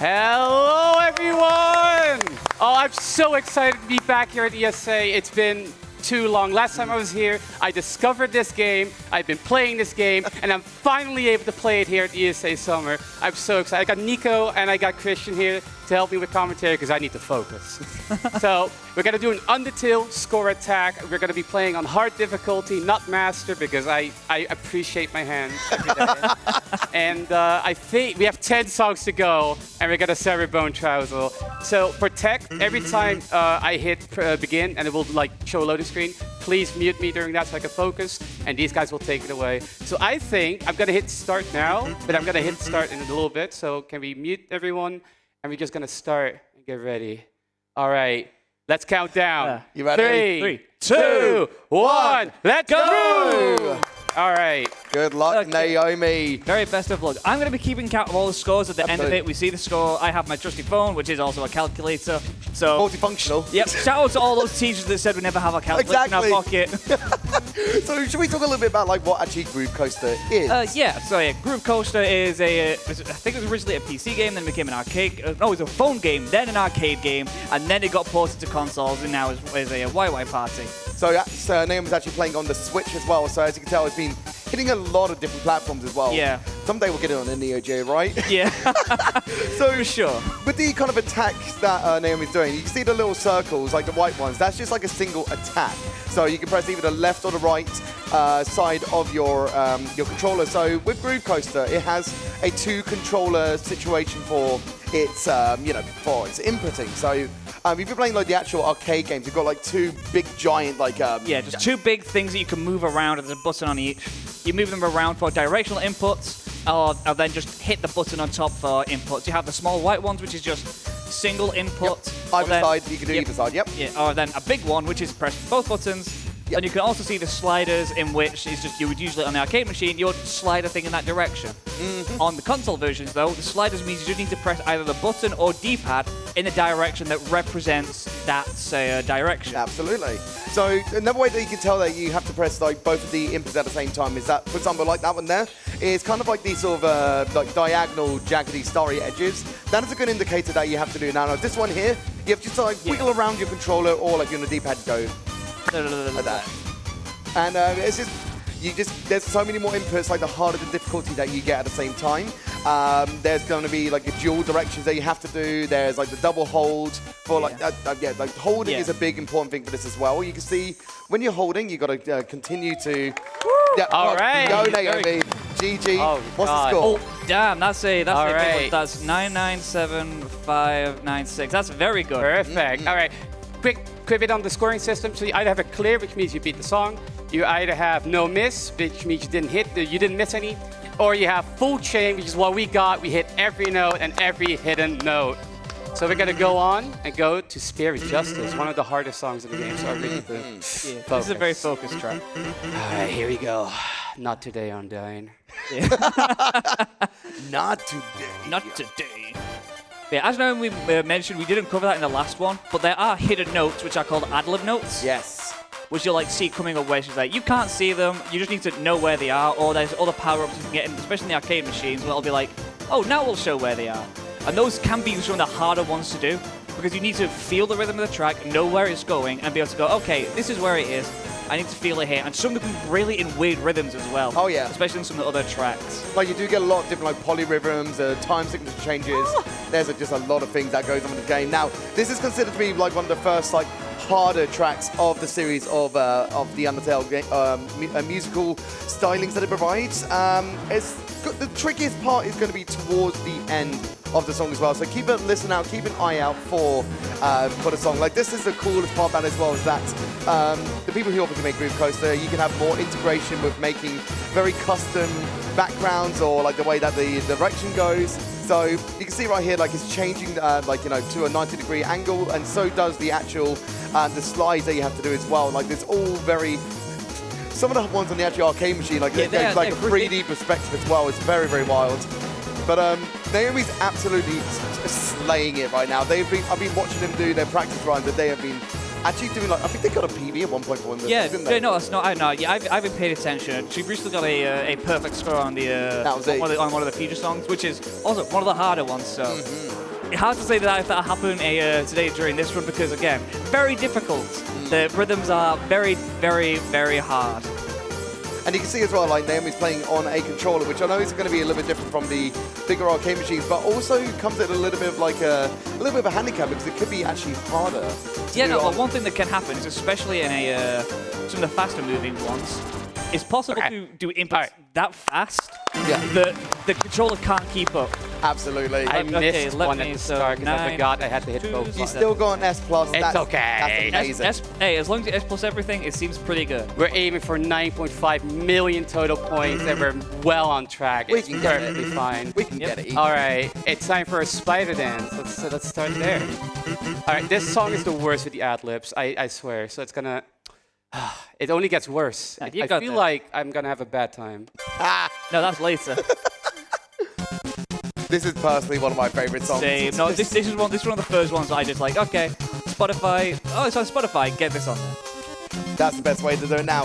Hello, everyone! Oh, I'm so excited to be back here at ESA. It's been too long. Last time I was here, I discovered this game. I've been playing this game, and I'm finally able to play it here at ESA Summer. I'm so excited. I got Nico and I got Christian here to help me with commentary because I need to focus. So we're going to do an Undertale score attack. We're going to be playing on hard difficulty, not master, because I appreciate my hands every day. And I think we have 10 songs to go, and we're going to sever bone trousel. So for tech, every time I hit begin, and it will like show a loading screen, please mute me during that so I can focus, and these guys will take it away. So I think I'm going to hit start now, but I'm going to hit start in a little bit. So can we mute everyone? And we're just going to start and get ready. All right, let's count down. You ready? 3, 2, 1, let's go! All right. Good luck, Naomi. Very best of luck. I'm going to be keeping count of all the scores at the end of it. We see the score. I have my trusty phone, which is also a calculator. So multifunctional. Yep. Shout out to all those teachers that said we never have a calculator in our pocket. So should we talk a little bit about like what actually Groove Coaster is? Yeah. So yeah, Groove Coaster is I think it was originally a PC game, then became an arcade. No, it was a phone game, then an arcade game, and then it got ported to consoles, and now is a Wai Wai party. So Naomi's actually playing on the Switch as well. So as you can tell, it's been hitting a lot of different platforms as well. Yeah. Someday we'll get it on the Neo Geo, right? Yeah. So for sure. With the kind of attacks that Naomi's doing, you can see the little circles, like the white ones. That's just like a single attack. So you can press either the left or the right side of your controller. So with Groove Coaster, it has a 2-controller situation for its for its inputting. So if you're playing like the actual arcade games, you've got like 2 big giant just 2 big things that you can move around. There's a button on each. You move them around for directional inputs, or then just hit the button on top for inputs. You have the small white ones, which is just single input. Yep. Either side, you can do either side. Yep. Yeah. Or then a big one, which is press both buttons. Yep. And you can also see the sliders, in which is just you would usually on the arcade machine, you would slide a thing in that direction. On the console versions, though, the sliders means you just need to press either the button or D-pad in the direction that represents that direction. Absolutely. So another way that you can tell that you have to press like both of the inputs at the same time is that, for example, like that one there, is kind of like these sort of like diagonal, jaggedy, starry edges. That is a good indicator that you have to do now. This one here, you have to just like wiggle around your controller, or like you're on the D-pad, go like that. And it's just, there's so many more inputs, like the harder the difficulty that you get at the same time. There's going to be like the dual directions that you have to do. There's like the double hold for like holding is a big important thing for this as well. You can see when you're holding, you got to continue to. Yeah, all right. Go Naomi. GG. Oh, what's the score? Oh damn, that's a right. That's 997,596. That's very good. Perfect. All right. Quick bit on the scoring system. So you either have a clear, which means you beat the song. You either have no miss, which means you didn't miss any, or you have full chain, which is what we got. We hit every note and every hidden note. So we're gonna go on and go to Spare Justice, one of the hardest songs in the game. So I really need to this is a very focused track. All right, here we go. Not today, Undyne. Not today. Not today. Yeah, as Naomi mentioned, we didn't cover that in the last one, but there are hidden notes, which are called ad-lib notes. Yes. Which you'll like see coming up where she's like, you can't see them, you just need to know where they are, or there's other power-ups you can get, especially in the arcade machines, where it'll be like, oh, now we'll show where they are. And those can be some of the harder ones to do, because you need to feel the rhythm of the track, know where it's going, and be able to go, okay, this is where it is, I need to feel it here. And some of them really in weird rhythms as well. Oh, yeah. Especially in some of the other tracks. Like, you do get a lot of different, like, polyrhythms, time signature changes. There's just a lot of things that goes on in the game. Now, this is considered to be, like, one of the first, like, harder tracks of the series of the Undertale musical stylings that it provides. The trickiest part is going to be towards the end of the song as well. So keep a listen out, keep an eye out for the song. Like, this is the coolest part about it as well, is that the people who obviously make Groove Coaster, you can have more integration with making very custom backgrounds, or like the way that the direction goes. So you can see right here, like, it's changing, to a 90-degree angle, and so does the actual the slides that you have to do as well. Like, it's all very. Some of the ones on the actual arcade machine, like, there's like a 3D perspective as well. It's very, very wild. But Naomi's absolutely slaying it right now. I've been watching them do their practice runs, and they have been actually doing, like, I think they got a PB at one point for them. Yeah, no, that's not. I've been paying attention. She recently got a perfect score on the on one of the future songs, which is also one of the harder ones. So. hard to say that if that happened today during this run because, again, very difficult. The rhythms are very, very, very hard. And you can see as well, like Naomi's playing on a controller, which I know is going to be a little bit different from the bigger arcade machines, but also comes at a little bit of like a little bit of a handicap because it could be actually harder. Yeah, no. Well, one thing that can happen is, especially in some of the faster moving ones, it's possible to do inputs that fast that the controller can't keep up. Absolutely. I missed one at the start because I forgot I had to hit both buttons. You still got an S+. It's okay. That's amazing. Hey, as long as you S plus everything, it seems pretty good. We're aiming for 9.5 million total points, and we're well on track. We It's can get perfectly it. fine. We can get it. All right, it's time for a spider dance. Let's start there. All right, this song is the worst with the ad-libs, I swear. So it's gonna... It only gets worse. I feel like I'm gonna have a bad time. No, that's later. This is personally one of my favorite songs. Same. No, this is one of the first ones I just like. Okay, Spotify. Oh, it's on Spotify. Get this on there. That's the best way to do it now.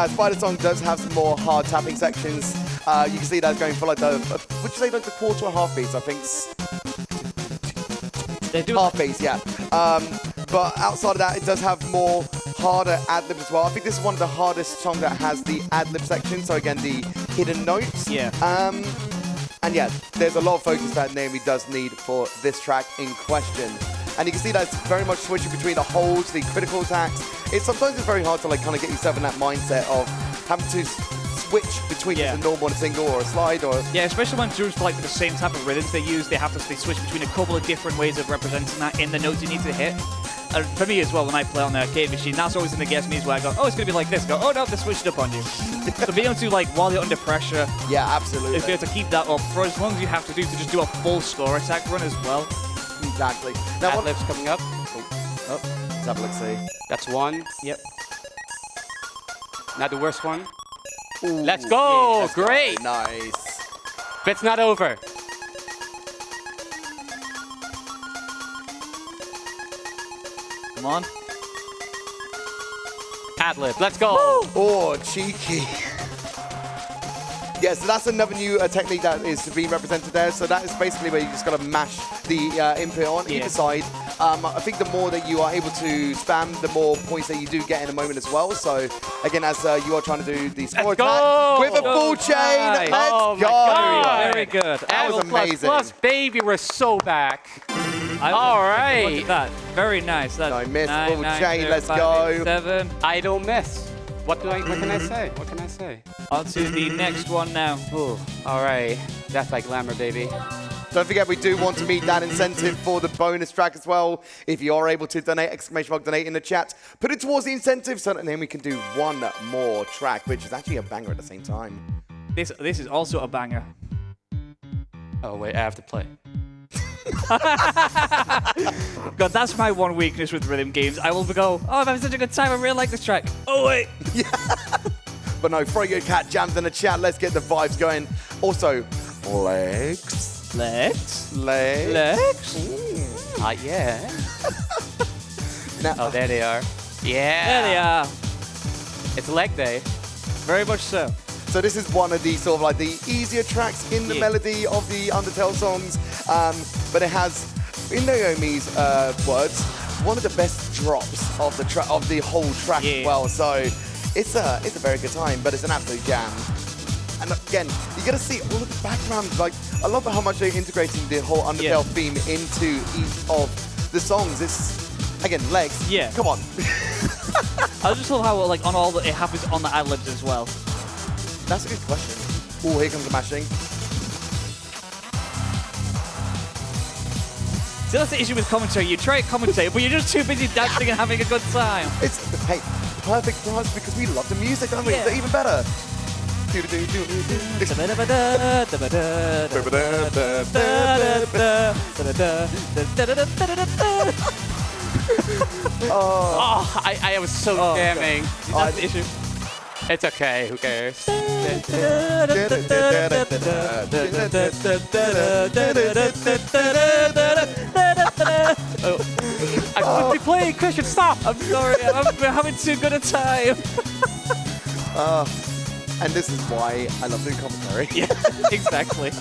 Spider Song does have some more hard tapping sections. You can see that's going for like the, would you say like the quarter or half beats? I think They do half beats, yeah. But outside of that, it does have more harder ad-libs as well. I think this is one of the hardest songs that has the ad-lib section. So again, the hidden notes. Yeah. And yeah, there's a lot of focus that Naomi does need for this track in question. And you can see that it's very much switching between the holds, the critical attacks. Sometimes it's very hard to like kind of get yourself in that mindset of having to switch between a normal and a single or a slide or... Yeah, especially when dudes like the same type of rhythms they use, they switch between a couple of different ways of representing that in the notes you need to hit. And for me as well, when I play on the arcade machine, that's always going to get me is where I go, oh, it's going to be like this. Go, oh no, they switched up on you. So being able to, like, while you're under pressure, yeah, absolutely, if you have to keep that up for as long as you have to do to just do a full score attack run as well. Exactly. Now, Ad-libs coming up. let's have a look, see. That's one. Yep. Now the worst one. Ooh, Let's go! let's go. Great! Nice. But it's not over. Come on. Ad-lib. Let's go! Oh, cheeky. Yeah, so that's another new technique that is being represented there. So that is basically where you just got to mash the input on either side. I think the more that you are able to spam, the more points that you do get in a moment as well. So again, as you are trying to do the score attack with a full chain, Nice. let's go. God. Very good. That was amazing. Plus, baby, we're so back. All right. Look at that. Very nice. That's I missed nine, full nine, chain. zero, Let's 5, go. 8, 7. I don't miss. What can I say? What can I say? On to the next one now. Ooh, all right. Death by Glamour, baby. Don't forget, we do want to meet that incentive for the bonus track as well. If you are able to donate, exclamation mark donate in the chat, put it towards the incentive so that then we can do one more track, which is actually a banger at the same time. This is also a banger. Oh, wait, I have to play. God, that's my one weakness with rhythm games. I will go, oh, I'm having such a good time. I really like this track. Oh, wait. Yeah. But no, throw your cat jams in the chat. Let's get the vibes going. Also, legs. Legs. Legs. Legs. Not yet. Now, Oh, there they are. Yeah. There they are. It's leg day. Very much so. so this is one of the sort of like the easier tracks in the melody of the Undertale songs. But it has, in Naomi's words, one of the best drops of the whole track as well. So it's a very good time, but it's an absolute jam. And again, you get to see all of the background. Like, I love how much they're integrating the whole Undertale theme into each of the songs. It's, again, legs. Yeah. Come on. I just love how, like, on all it happens on the ad-libs as well. That's a good question. Oh, here comes the mashing. See, that's the issue with commentary. You try to commentate, but you're just too busy dancing and having a good time. It's, hey, perfect for us because we love the music, don't we? Yeah. It's even better. Oh, I was so jamming. That's the issue. It's okay. Who cares? I'm supposed to be playing. Christian, stop! I'm sorry. We're having too good a time. And this is why I love doing commentary. Yeah, exactly.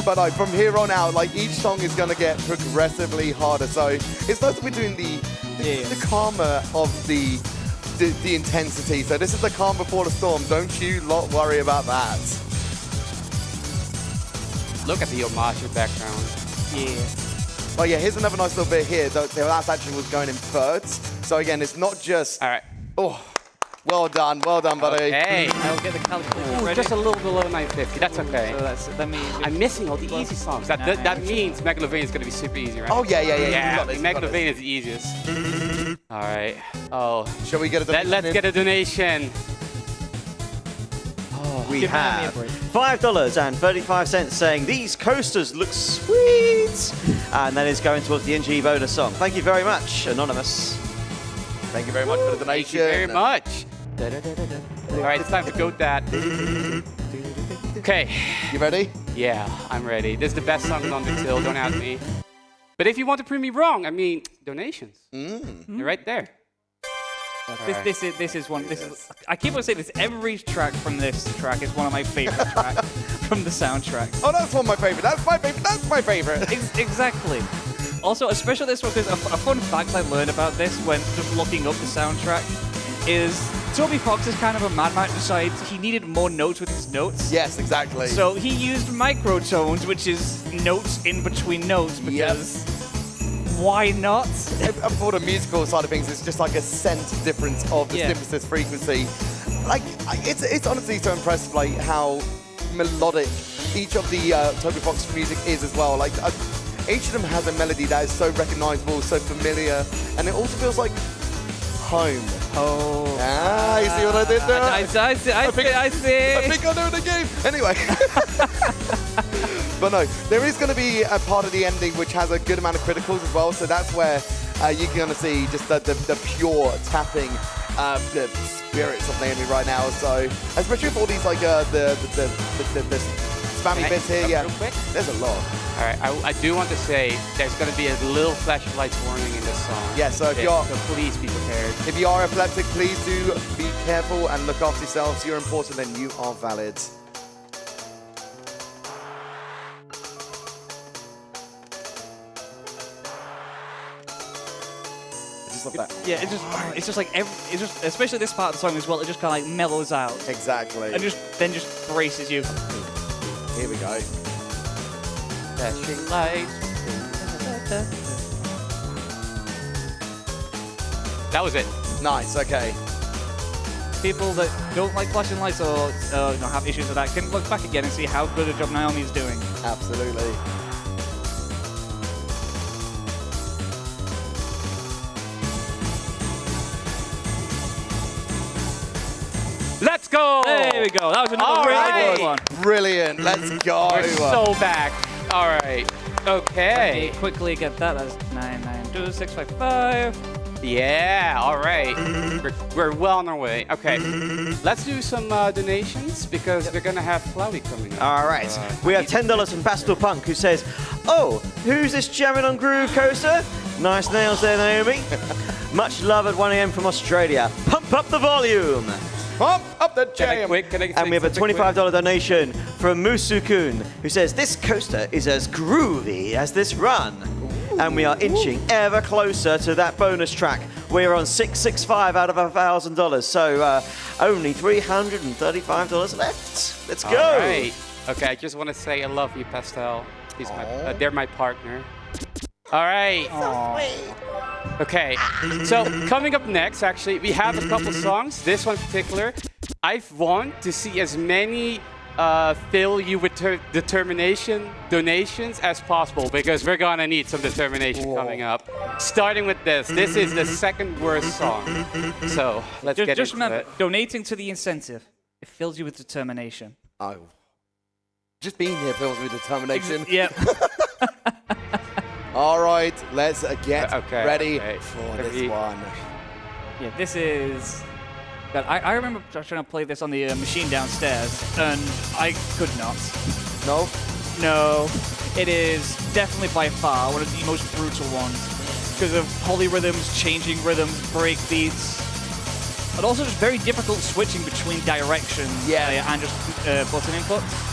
But like from here on out, like each song is gonna get progressively harder. So it's nice that we're doing the calmer of the intensity. So this is the calm before the storm. Don't you lot worry about that. Look at the homage in the background. Yeah. Oh yeah, here's another nice little bit here. The last action was going in thirds. So again, it's not just. All right. Oh, well done, buddy. Hey. I'll get the calculator Ooh, ready. just a little below 950. That's okay. So that means I'm missing all the easy songs. That means Megalovania is going to be super easy, right? Oh yeah. Yeah, You got this, you got this. Megalovania is the easiest. All right. Oh, Shall we get a donation? let's get a donation. We Give have me a break. $5.35 saying these coasters look sweet, and that is going towards the NG bonus song. Thank you very much, Anonymous. Thank you very much for the donation. Thank you very much. All right, it's time to goat that. Okay. You ready? Yeah, I'm ready. This is the best song on Undertale, don't ask me. But if you want to prove me wrong, I mean, donations. They're right there. This is one. I keep on saying this. Every track from this track is one of my favorite tracks from the soundtrack. Oh, that's one of my favorite. That's my favorite. That's my favorite. Exactly. Also, especially this one, because a fun fact I learned about this when just looking up the soundtrack is Toby Fox is kind of a madman who decides he needed more notes with his notes. Yes, exactly. So he used microtones, which is notes in between notes, because why not? For the musical side of things, it's just like a cent difference of the synthesis frequency. Like, it's honestly so impressive, like how melodic each of the Toby Fox music is as well. Like, each of them has a melody that is so recognizable, so familiar, and it also feels like home. Oh. Ah, you see what I did there? I see. I think I know the game. Anyway. But no, there is going to be a part of the ending which has a good amount of criticals as well. So that's where you're going to see just the pure tapping the spirits of Naomi right now. So especially with all these like the spammy bits here, real quick? There's a lot. All right, I do want to say there's going to be a little flashlight warning in this song. Yeah, so if so please be prepared. If you are epileptic, please do be careful and look after yourselves. You're important and you are valid. Just like that. Yeah, it's just like especially this part of the song as well. It just kind of like mellows out Exactly. and just braces you. Here we go. Flashing lights. That was it. Nice, okay. People that don't like flashing lights or have issues with that can look back again and see how good a job Naomi is doing. Absolutely. Let's go. There we go. That was another All really right. good one. Brilliant. Let's go. We're so back. All right. Okay. Let me quickly get that. That's 992-655. Yeah. All right. We're well on our way. Okay. Let's do some donations because we're gonna have Cloudy coming up. All right. We have $10 from Pastel Punk, who says, "Oh, who's this jamming on Groove Coaster? Nice nails there, Naomi. Much love at 1 a.m. from Australia. Pump up the volume." Pump up the Can I jam. quick? And we have a $25 donation from Musukun, who says, "This coaster is as groovy as this run." And we are inching ever closer to that bonus track. We're on $665 out of $1,000, so only $335 left. Let's go. All right. Okay. I just want to say I love you, Pastel. They're my partner. All right. Okay, so coming up next, actually, we have a couple songs. This one in particular, I want to see as many fill you with determination donations as possible because we're gonna need some determination coming up. Starting with this. This is the second worst song. So let's get Just into remember, it. donating to the incentive, it fills you with determination. Oh. Just being here fills me with determination. Yeah. All right, let's get ready okay. for this one. Yeah, this is... God, I remember trying to play this on the machine downstairs, and I could not. No? No. It is definitely by far one of the most brutal ones because of polyrhythms, changing rhythms, break beats, and also just very difficult switching between directions and just button inputs.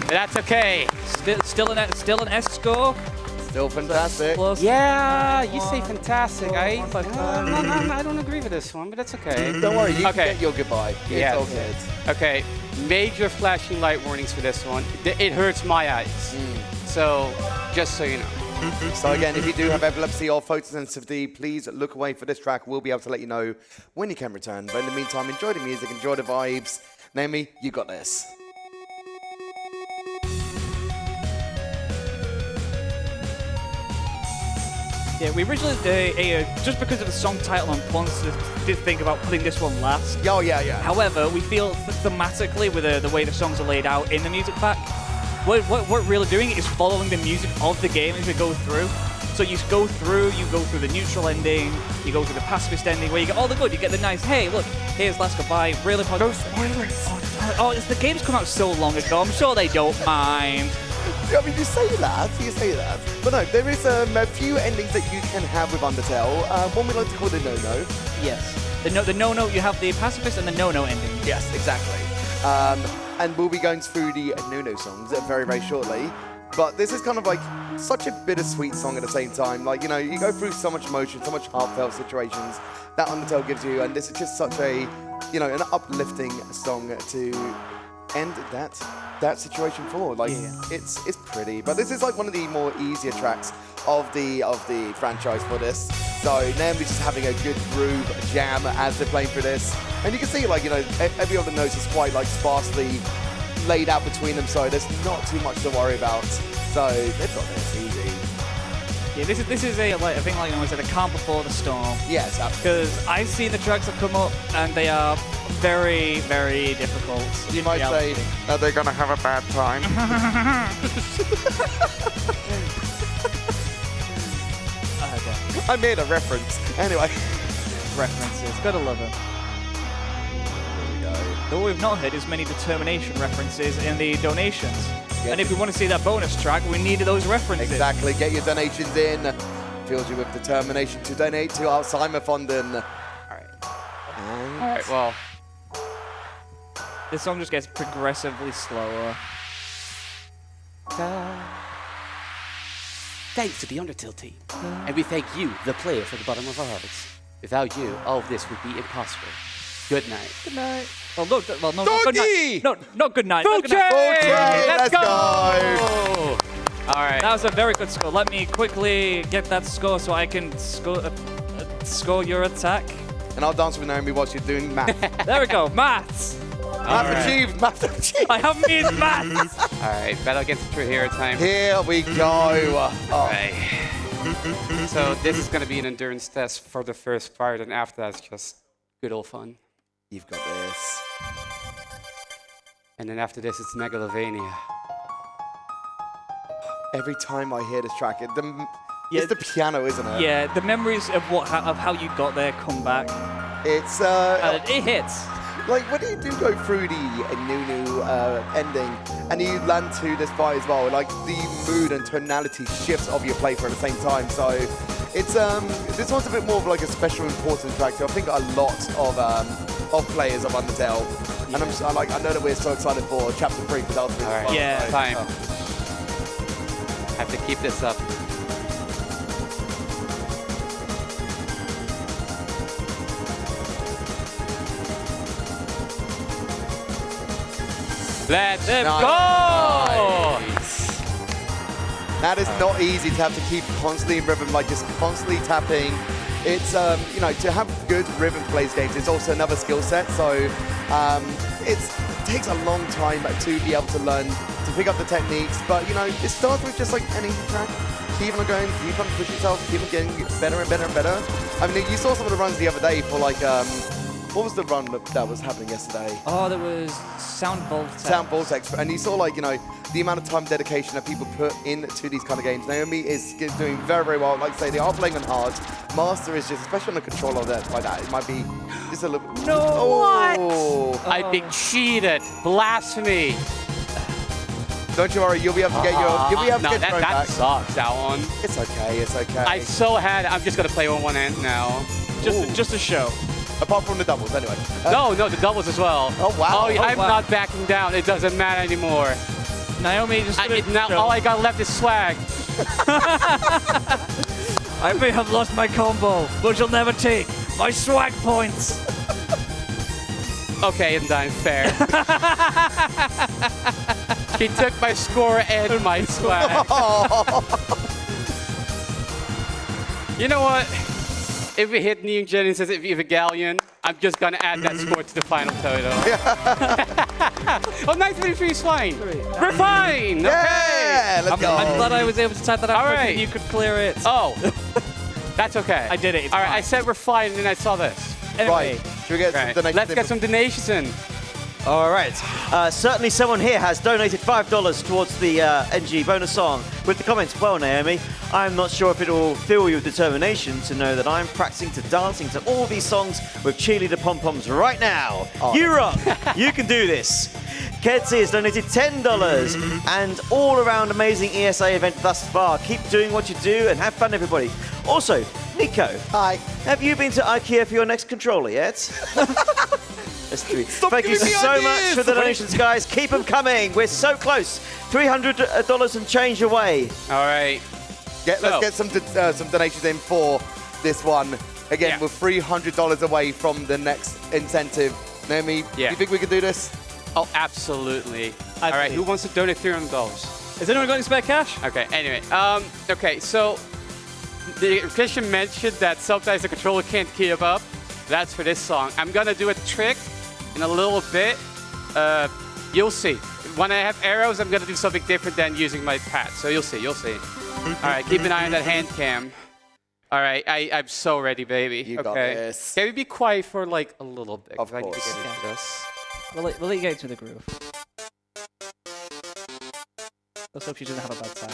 But that's okay. Still an S score. Still fantastic. Plus. Yeah, you say fantastic. Four, five, I don't agree with this one, but that's okay. Don't worry, you Okay. can get your goodbye. Yeah. It's all good. Okay, major flashing light warnings for this one. It hurts my eyes. So, just so you know. So again, if you do have epilepsy or photosensitivity, please look away for this track. We'll be able to let you know when you can return. But in the meantime, enjoy the music, enjoy the vibes. Naomi, you got this. Yeah, we originally, just because of the song title and Ponce, did think about putting this one last. Oh, yeah, yeah. However, we feel thematically with the way the songs are laid out in the music pack, what we're really doing is following the music of the game as we go through. So you go through the neutral ending, you go through the pacifist ending, where you get all the good. You get the nice, hey, look, here's Last Goodbye, really positive. No spoilers. Oh, the game's come out so long ago. I'm sure they don't mind. I mean, you say that. But no, there is a few endings that you can have with Undertale. One we like to call the no-no. Yes. The no-no, you have the pacifist and the no-no ending. Yes, exactly. And we'll be going through the no-no songs very, very shortly. But this is kind of like such a bittersweet song at the same time. Like, you know, you go through so much emotion, so much heartfelt situations that Undertale gives you, and this is just such a, you know, an uplifting song to end that situation for. Like, it's pretty. But this is like one of the more easier tracks of the franchise for this. So Naomi's just having a good groove jam as they're playing through this. And you can see, like, you know, every other note is quite like sparsely laid out between them, so there's not too much to worry about. So they've got this easy. Yeah, this is a like I think like I said, a calm before the storm. Yes, absolutely. Because I've seen the tracks that come up and they are very, very difficult. You might say, are they gonna have a bad time? I made a reference. Anyway. References, gotta love them. Though we've not heard as many determination references in the donations. And if we want to see that bonus track, we need those references. Exactly. Get your donations in. Fills you with determination to donate to Alzheimer Fonden. All right, well. This song just gets progressively slower. Thanks to the Undertale team. And we thank you, the player, from the bottom of our hearts. Without you, all of this would be impossible. Good night. Good night. Well, no, not good night. No, not good night. Full chain! Let's go! All right. That was a very good score. Let me quickly get that score so I can score your attack. And I'll dance with Naomi whilst you're doing math. There we go. Maths. Math achieved. Math achieved. I have made maths. All right, battle against the true hero time. Here we go. All right. So this is going to be an endurance test for the first part, and after that's just good old fun. You've got this. And then after this, it's Megalovania. every time I hear this track, it's the piano, isn't it? Yeah, the memories of how you got there come back. It's It hits. like when you do go through the Nunu ending and you land to this fight as well, like the mood and tonality shifts of your playthrough at the same time. So it's this one's a bit more of like a special important track. So I think a lot of players of Undertale, and I know that we're so excited for Chapter 3 because that was really fun. Yeah, so, time. Have to keep this up. Let's go! Nice. That is not easy to have to keep constantly in rhythm, like just constantly tapping. It's, you know, to have good rhythm plays games, it's also another skill set. So it takes a long time to be able to learn, to pick up the techniques. But, you know, it starts with just like any track. Keep on going, keep on pushing yourself, keep on getting better and better and better. I mean, you saw some of the runs the other day for like, what was the run that was happening yesterday? Oh, there was Sound Vortex. Sound Vortex, and you saw like, you know, the amount of time dedication that people put into these kind of games. Naomi is doing very, very well. Like I say, they are playing on hard. Master is just, especially on the controller like that, it might be just a little... No, oh. what? I've been cheated. Blasphemy. Don't you worry, you'll be able to get you'll be able to no, get your own that back. sucks, that one. It's okay, it's okay. I'm just going to play on one hand now. Just a show. Apart from the doubles, anyway. No, the doubles as well. Oh, wow. Oh, I'm wow. not backing down. It doesn't matter anymore. Naomi just Now all I got left is swag. I may have lost my combo, but you'll never take my swag points. Okay, Undyne, fair. He took my score and my swag. You know what? If we hit Neon Jennings as if you have a galleon, I'm just gonna add that score to the final total. Oh, 933 is fine. We're fine. Yeah, Okay. let's go. I'm glad I was able to type that out. All quick right. and you could clear it. Oh, that's okay. I did it. It's All right, fine. I said we're fine, and then I saw this. Anyway, Right, should we get some Right. donations? Let's get some donations in. All right. Certainly someone here has donated $5 towards the NG bonus song with the comments, well, Naomi, I'm not sure if it will fill you with determination to know that I'm practicing to dancing to all these songs with cheerleader pom-poms right now. Oh. You rock. You can do this. Kedzi has donated $10 and all-around amazing ESA event thus far. Keep doing what you do and have fun, everybody. Also, Nico. Hi. Have you been to IKEA for your next controller yet? That's true. Thank you giving me so ideas. much for the donations, guys. Keep them coming. We're so close. $300 and change away. All right. Let's get some donations in for this one. Again, Yeah. we're $300 away from the next incentive. Naomi, Yeah. you think we can do this? Oh, absolutely. All right, who wants to donate $300? has anyone got any spare cash? Okay, anyway. Okay, so Christian mentioned that sometimes the controller can't keep up. That's for this song. I'm gonna do a trick in a little bit. You'll see. When I have arrows, I'm gonna do something different than using my pad. So you'll see, you'll see. All right, keep an eye on that hand cam. All right, I'm so ready, baby. You got okay. this. Can we be quiet for like a little bit? Of 'cause I need to course. get into this. We'll let you get into the groove. Let's hope she doesn't have a bad time.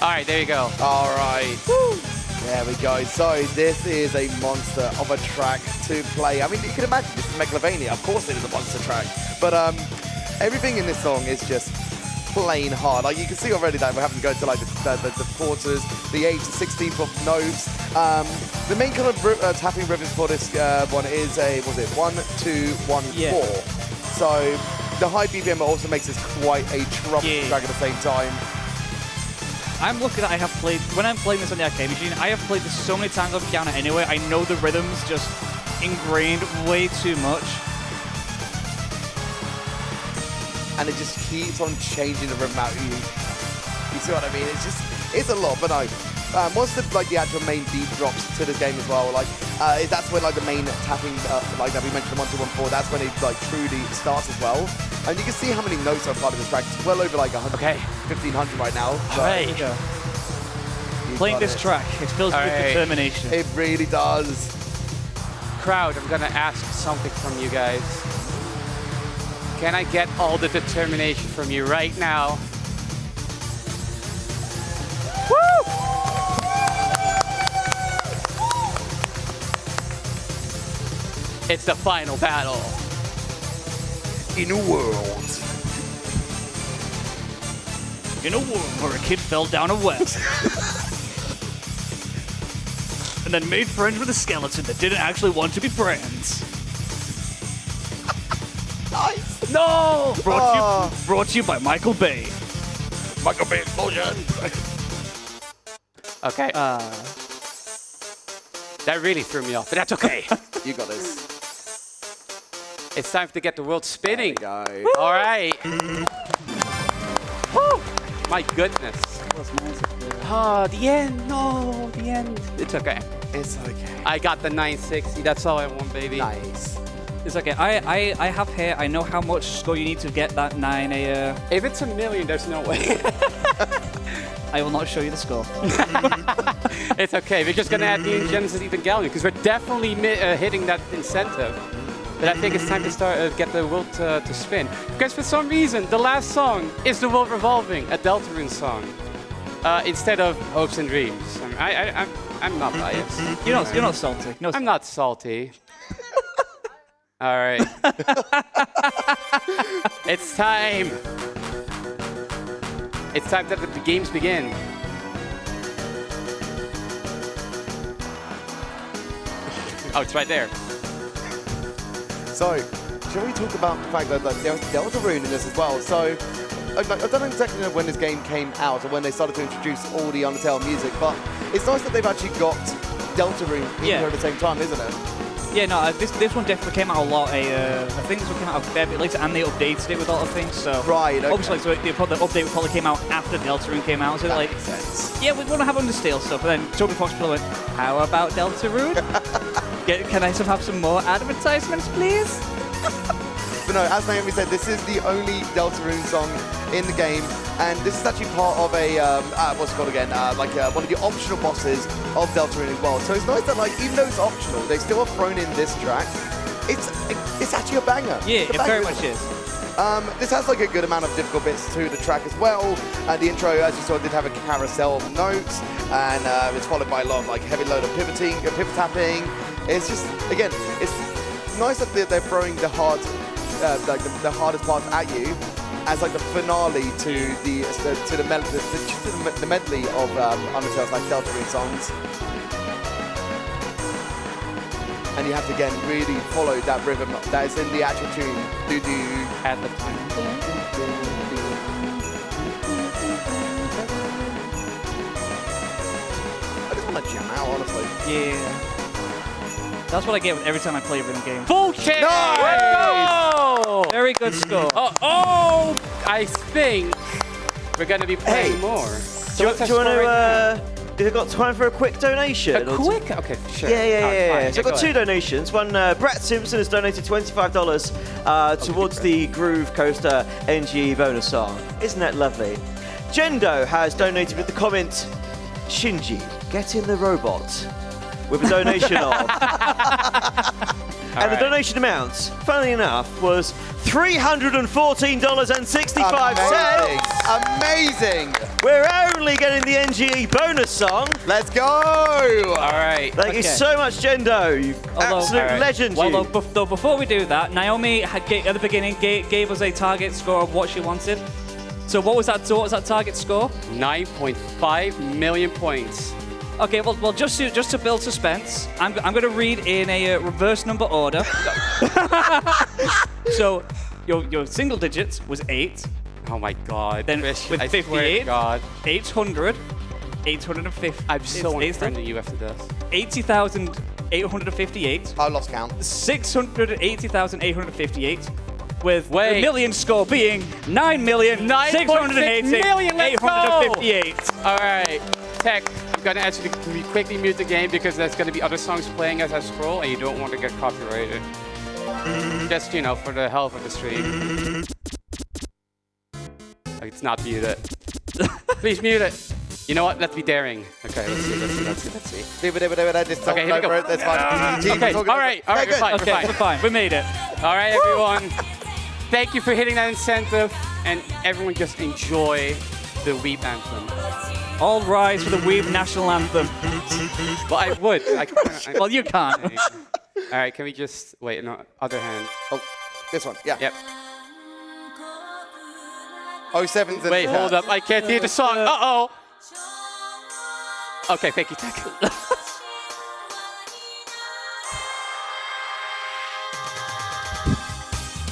All right, there you go. All right. There we go. So this is a monster of a track to play. I mean, you can imagine this is Megalovania. Of course it is a monster track. But everything in this song is just plain hard. Like you can see already that we're having to go to like the quarters, the 8 to 16th of notes. The main kind of tapping rhythms for this one is a, was it 1, 2, 1, 4. So the high BPM also makes this quite a troublesome track at the same time. I'm lucky that I have played, when I'm playing this on the arcade machine, I have played this so many times on piano anyway. I know the rhythm's just ingrained way too much. And it just keeps on changing the rhythm out. You see what I mean? It's a lot, but no. once the actual main beat drops to this game as well, that's when the main tapping that we mentioned in 1214, that's when it truly starts as well. And you can see how many notes are part of this track. It's well over 100, 1,500 right now. So Right. Playing this track, it fills me with determination. it really does. Crowd, I'm gonna ask something from you guys. Can I get all the determination from you right now? Woo! It's the final battle. In a world. In a world where a kid fell down a well. And then made friends with a skeleton that didn't actually want to be friends. Nice. No! Brought to you by Michael Bay. Michael Bay explosion. Okay. That really threw me off, but that's okay. You got this. It's time to get the world spinning. There we go. All right. Woo! My goodness. Oh, the end. No, the end. It's okay. It's okay. I got the 960. That's all I want, baby. Nice. It's okay. I have here. I know how much score you need to get that 9 If it's 1 million, there's no way. I will not show you the score. It's okay. We're just gonna add the Genesis Evangelion because we're definitely hitting that incentive. But I think it's time to start get the world to spin. Because for some reason, the last song is the World Revolving, a Deltarune song, instead of Hopes and Dreams. I'm not biased. You're not salty. No, I'm not salty. All right. It's time. It's time that the games begin. Oh, it's right there. So, shall we talk about the fact that there's Deltarune in this as well? So, I don't exactly know when this game came out or when they started to introduce all the Undertale music, but it's nice that they've actually got Deltarune in here at the same time, isn't it? Yeah, no, this one definitely came out a lot. I think this one came out a fair bit later, and they updated it with a lot of things. So Right, okay. obviously, so the update probably came out after Deltarune came out. So That like, makes sense. yeah, we want to have Undertale stuff. And then Toby Fox probably went, "How about Deltarune? Can I have some more advertisements, please?" But no, as Naomi said, this is the only Deltarune song in the game, and this is actually part of a, what's it called again, one of the optional bosses of Deltarune as well. So it's nice that, even though it's optional, they still have thrown in this track. It's actually a banger. Yeah, It's a it banger, very isn't much it? is. This has a good amount of difficult bits to the track as well. The intro, as you saw, did have a carousel of notes, and it's followed by a lot of heavy load of pivot tapping. It's just, again, it's nice that they're throwing the hardest parts at you as the finale to the medley of Undertale's Deltarune songs. And you have to again really follow that rhythm that is in the actual tune. At the time. I just want to jam out, honestly. Yeah. That's what I get every time I play a rhythm game. Bullshit! Nice! Let's go! Very good score. Oh, I think we're going to be playing more. Do you want to? Have you got time for a quick donation? A quick? Okay, sure. Yeah. Fine. So I've got two donations. One, Brett Simpson has donated $25 towards the Groove Coaster NGE bonus song. Isn't that lovely? Jendo has donated with the comment, Shinji, get in the robot, with a donation of. And the donation amount, funnily enough, was $314.65. Amazing! We're only getting the NGE bonus song. Let's go! All right. Thank you so much, Jendo. You absolute legend. Well, though, before we do that, Naomi at the beginning gave us a target score of what she wanted. So what was that target score? 9.5 million points. Okay, well, just to build suspense, I'm going to read in a reverse number order. So your single digits was 8. Oh my God. Then Christian, with I swear 58, to God. 800, 850. I'm so unfriendly you after this. 80,858. I lost count. 680,858. With Wait. the million score being 9,680,858. All right. tech. I'm gonna actually quickly mute the game because there's gonna be other songs playing as I scroll, and you don't want to get copyrighted. Just, you know, for the health of the stream. Like, it's not muted. Please mute it. You know what? Let's be daring. Okay, let's see. Just talk Okay, here we over go. it. That's fine. Team Okay, talking all over right, it. all right, Okay, we're good. fine. Okay, we're fine. We made it. All right, everyone. Thank you for hitting that incentive, and everyone just enjoy the Weep anthem. All rise for the Weeb national anthem. Well, I would. Well, you can't. All right, can we just wait? No, other hand. Oh, this one. Yeah. Yep. 07's in Wait, the hold chat. up. I can't hear the song. Uh-oh. Okay, thank you, Tech.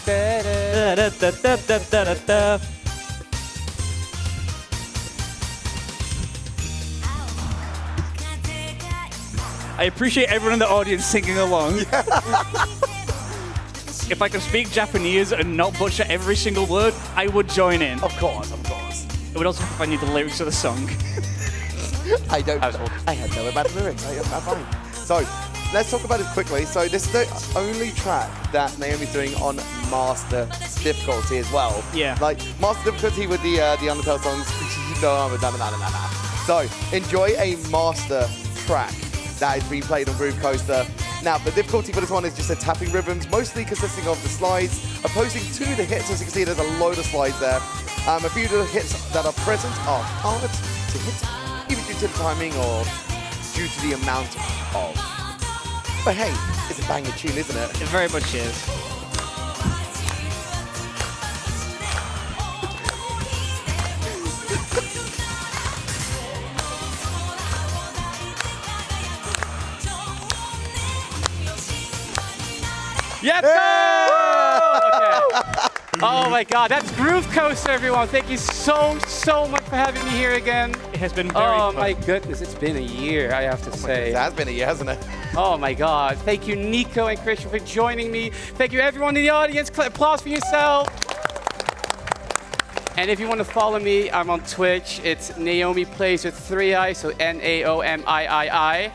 Da-da-da-da-da-da-da. I appreciate everyone in the audience singing along. If I could speak Japanese and not butcher every single word, I would join in. Of course, of course. It would also help if I knew the lyrics of the song. I don't. I had no about the lyrics. I'm fine. So, let's talk about it quickly. So, this is the only track that Naomi's doing on Master difficulty as well. Yeah. Like Master difficulty with the Undertale songs. So, enjoy a Master track that is being played on Groove Coaster. Now, the difficulty for this one is just the tapping rhythms, mostly consisting of the slides, opposing to the hits. As you can see, there's a load of slides there. A few of the hits that are present are hard to hit, either due to the timing or due to the amount of. But hey, it's a banger tune, isn't it? It very much is. Yes, sir! Okay. Oh my God, that's Groove Coaster, everyone. Thank you so much for having me here again. It has been very Oh fun. my goodness, it's been a year, I have to say. It has been a year, hasn't it? Oh my God. Thank you, Nico and Christian, for joining me. Thank you, everyone in the audience. Applause for yourself. And if you want to follow me, I'm on Twitch. It's NaomiiPlays with 3 I's, so Naomiii.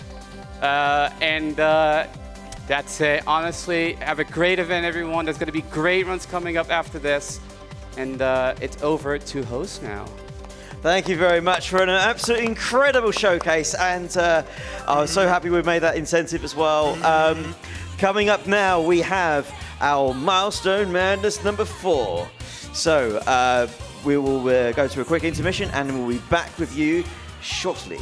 That's it. Honestly, have a great event, everyone. There's going to be great runs coming up after this. And it's over to host now. Thank you very much for an absolutely incredible showcase, and I was so happy we made that incentive as well. Coming up now, we have our Milestone Madness number 4. So we will go to a quick intermission, and we'll be back with you shortly.